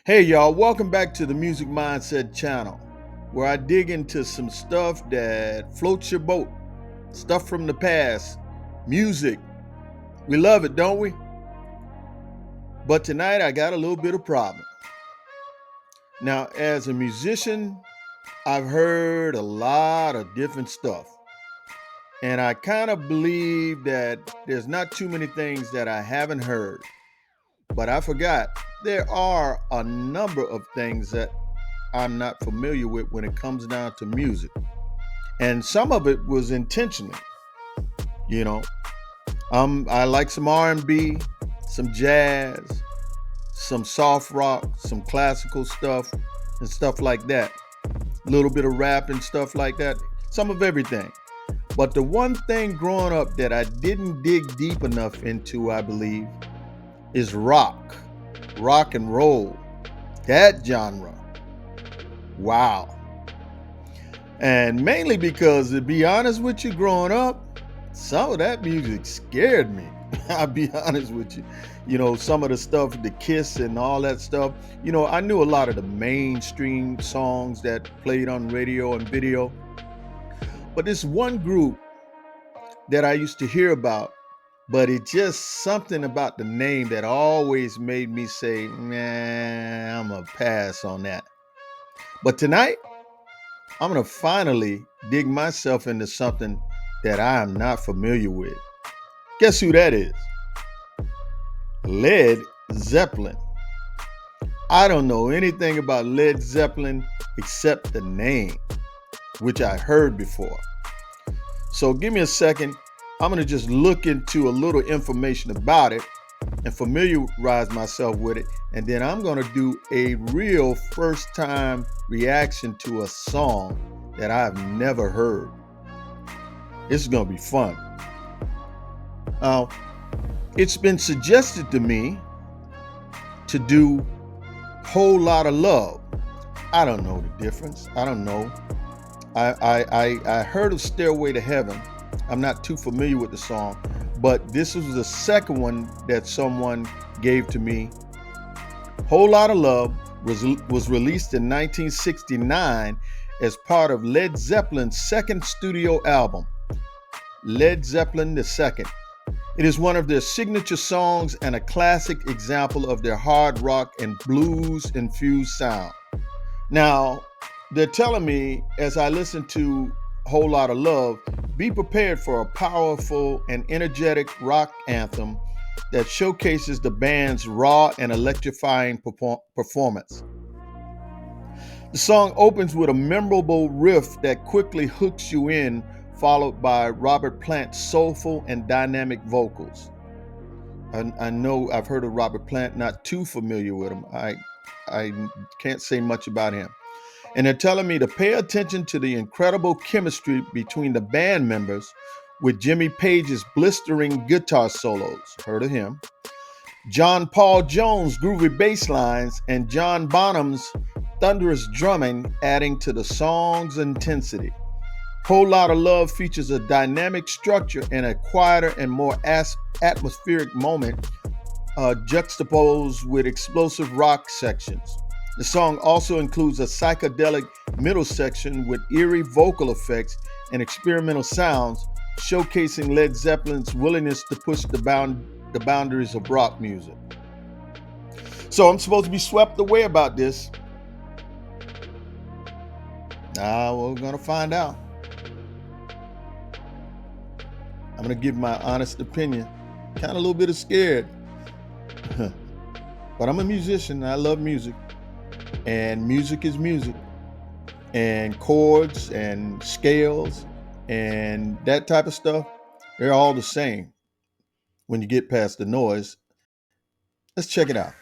Hey y'all, welcome back to the Music Mindset channel, where I dig into some stuff that floats your boat, stuff from the past, music. We love it, don't we? But tonight I got a little bit of problem. Now, as a musician, I've heard a lot of different stuff. And I kind of believe that there's not too many things that I haven't heard. But I forgot there are a number of things that I'm not familiar with when it comes down to music. And some of it was intentional, you know. I like some R&B, some jazz, some soft rock, some classical stuff and stuff like that. A little bit of rap and stuff like that. Some of everything. But the one thing growing up that I didn't dig deep enough into, I believe, is rock and roll, that genre. Wow. And mainly because, to be honest with you, growing up, some of that music scared me. I'll be honest with you. You know, some of the stuff, the Kiss and all that stuff, you know, I knew a lot of the mainstream songs that played on radio and video. But this one group that I used to hear about, but it just something about the name that always made me say, nah, I'm gonna pass on that. But tonight, I'm gonna finally dig myself into something that I am not familiar with. Guess who that is? Led Zeppelin. I don't know anything about Led Zeppelin except the name, which I heard before. So give me a second. I'm going to just look into a little information about it and familiarize myself with it. And then I'm going to do a real first time reaction to a song that I've never heard. This is going to be fun. It's been suggested to me to do Whole Lotta Love. I don't know the difference. I don't know. I heard of Stairway to Heaven. I'm not too familiar with the song, but this was the second one that someone gave to me. Whole Lotta Love was released in 1969 as part of Led Zeppelin's second studio album, Led Zeppelin II. It is one of their signature songs and a classic example of their hard rock and blues-infused sound. Now, they're telling me as I listen to Whole Lotta Love, be prepared for a powerful and energetic rock anthem that showcases the band's raw and electrifying performance. The song opens with a memorable riff that quickly hooks you in, followed by Robert Plant's soulful and dynamic vocals. I know I've heard of Robert Plant, not too familiar with him. I can't say much about him. And they're telling me to pay attention to the incredible chemistry between the band members, with Jimmy Page's blistering guitar solos, heard of him, John Paul Jones' groovy bass lines, and John Bonham's thunderous drumming adding to the song's intensity. Whole Lotta Love features a dynamic structure and a quieter and more atmospheric moment juxtaposed with explosive rock sections. The song also includes a psychedelic middle section with eerie vocal effects and experimental sounds, showcasing Led Zeppelin's willingness to push the boundaries of rock music. So I'm supposed to be swept away about this. Now we're going to find out. I'm going to give my honest opinion. Kind of a little bit of scared. But I'm a musician. I love music. And music is music, and chords and scales and that type of stuff, they're all the same when you get past the noise. Let's check it out.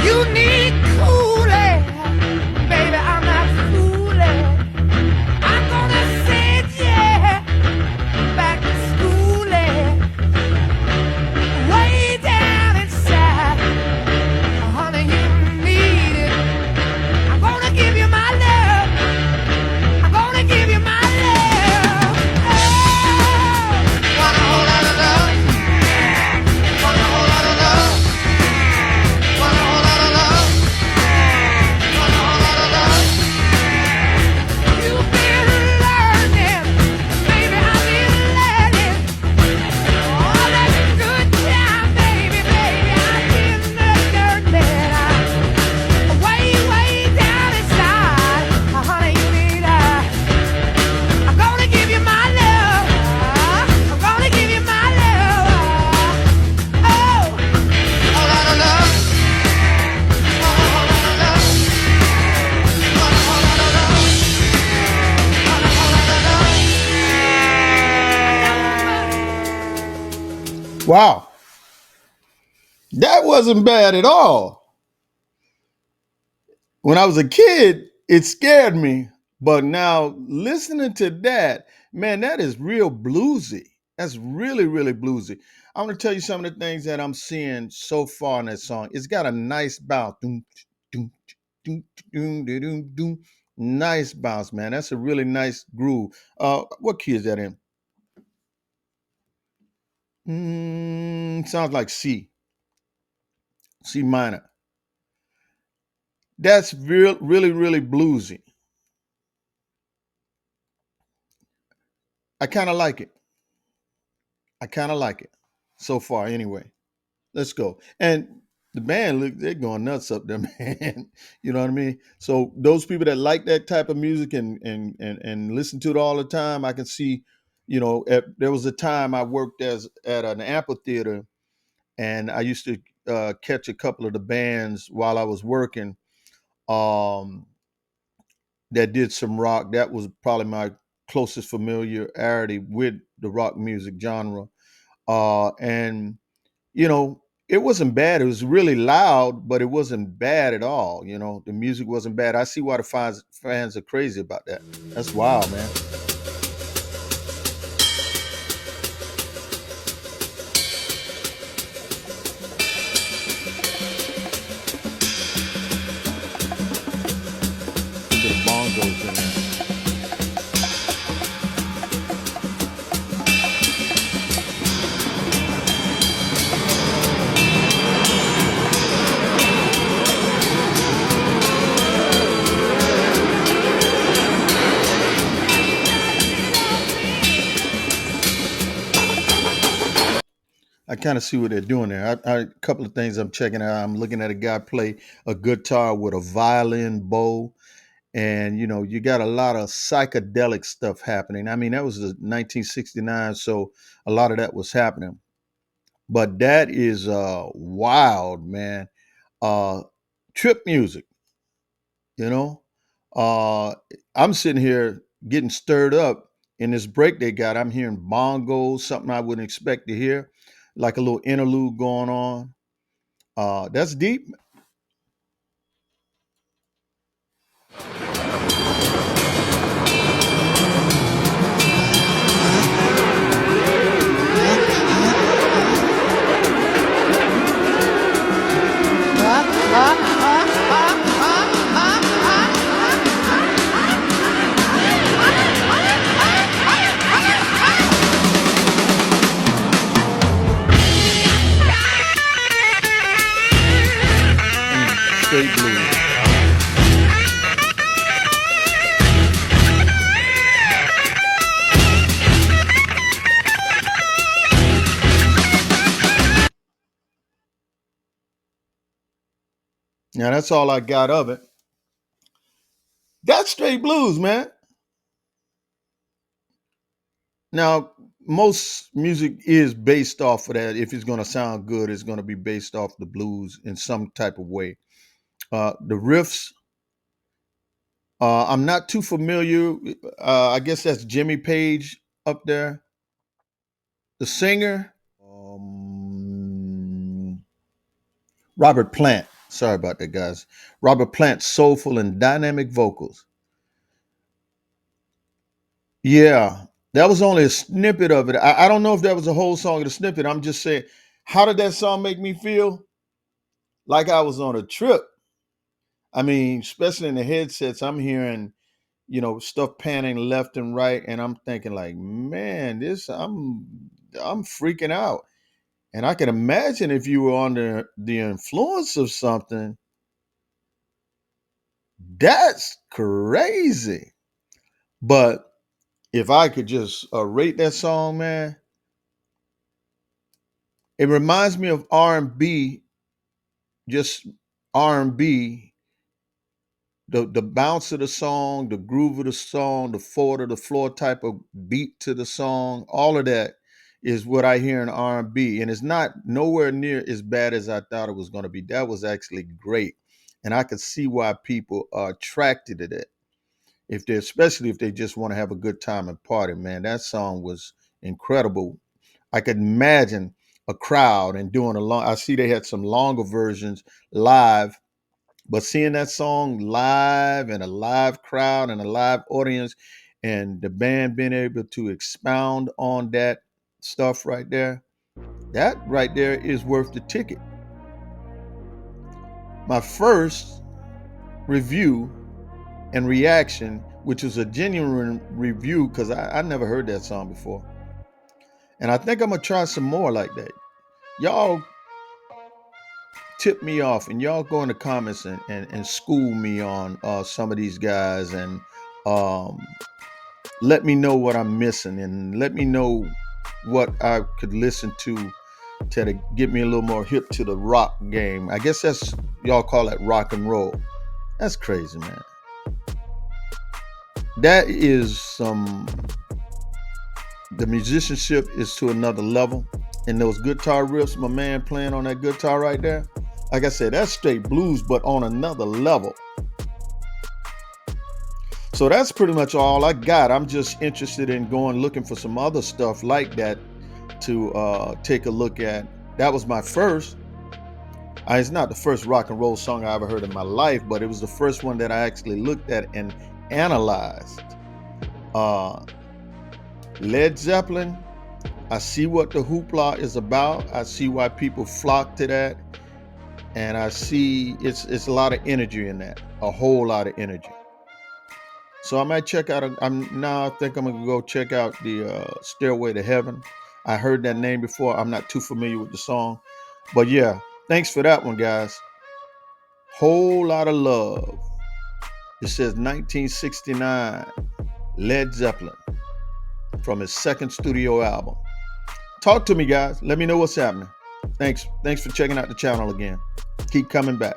You need cooling, baby, I'm not fooling. I'm gonna send you back to schooling, way down inside. Honey, you need it. I'm gonna give you my love. Wow, that wasn't bad at all. When I was a kid, it scared me. But now listening to that, man, that is real bluesy. That's really, really bluesy. I'm gonna tell you some of the things that I'm seeing so far in that song. It's got a nice bounce. Doom, doom, doom, doom, doom, doom, doom. Nice bounce, man. That's a really nice groove. What key is that in? Sounds like C minor. That's really, really bluesy. I kind of like it. I kind of like it so far, anyway. Let's go. And the band, look, they're going nuts up there, man. You know what I mean? So those people that like that type of music and listen to it all the time, I can see. There was a time I worked as at an amphitheater, and I used to catch a couple of the bands while I was working. Um, that did some rock. That was probably my closest familiarity with the rock music genre. And you know, it wasn't bad. It was really loud, but it wasn't bad at all. The music wasn't bad. I see why the fans are crazy about that. That's wild, man. Look at the bongos in there. I kind of see what they're doing there. A couple of things I'm checking out. I'm looking at a guy play a guitar with a violin bow, and you got a lot of psychedelic stuff happening. I mean, that was the 1969, so a lot of that was happening. But that is wild, man. Uh, Trip music, you know. Uh, I'm sitting here getting stirred up in this break they got. I'm hearing bongos, something I wouldn't expect to hear, like a little interlude going on. That's deep. Straight blues. Now that's all I got of it. That's straight blues, man. Now, most music is based off of that. If it's going to sound good, it's going to be based off the blues in some type of way. The riffs, I'm not too familiar. I guess that's Jimmy Page up there. The singer, Robert Plant. Sorry about that, guys. Robert Plant, soulful and dynamic vocals. Yeah, that was only a snippet of it. I don't know if that was a whole song or the snippet. I'm just saying, how did that song make me feel? Like I was on a trip. I mean, especially in the headsets, I'm hearing, stuff panning left and right, and I'm thinking like, man, I'm freaking out. And I can imagine if you were under the influence of something, that's crazy. But if I could just rate that song, man, it reminds me of R&B, just R&B, the bounce of the song, the groove of the song, the four to the floor type of beat to the song, all of that is what I hear in R&B, and it's not nowhere near as bad as I thought it was going to be. That was actually great, and I could see why people are attracted to that. If they, especially if they just want to have a good time and party, man, that song was incredible. I could imagine a crowd and doing a long. I see they had some longer versions live, but seeing that song live and a live crowd and a live audience, and the band being able to expound on that stuff right there, that right there is worth the ticket. My first review and reaction, which was a genuine review because I never heard that song before. And I think I'm going to try some more like that. Y'all tip me off and y'all go in the comments and school me on some of these guys, and um, let me know what I'm missing, and let me know what I could listen to get me a little more hip to the rock game. I guess that's, y'all call that rock and roll. That's crazy, man. That is the musicianship is to another level. And those guitar riffs, my man playing on that guitar right there, like I said, that's straight blues, but on another level. So that's pretty much all I got. I'm just interested in going looking for some other stuff like that to take a look at. That was my first. It's not the first rock and roll song I ever heard in my life, but it was the first one that I actually looked at and analyzed. Led Zeppelin, I see what the hoopla is about. I see why people flock to that. And I see it's a lot of energy in that, a whole lot of energy. So I might check out, I think I'm going to go check out the Stairway to Heaven. I heard that name before. I'm not too familiar with the song. But yeah, thanks for that one, guys. Whole Lot of Love. It says 1969, Led Zeppelin, from his second studio album. Talk to me, guys. Let me know what's happening. Thanks for checking out the channel again. Keep coming back.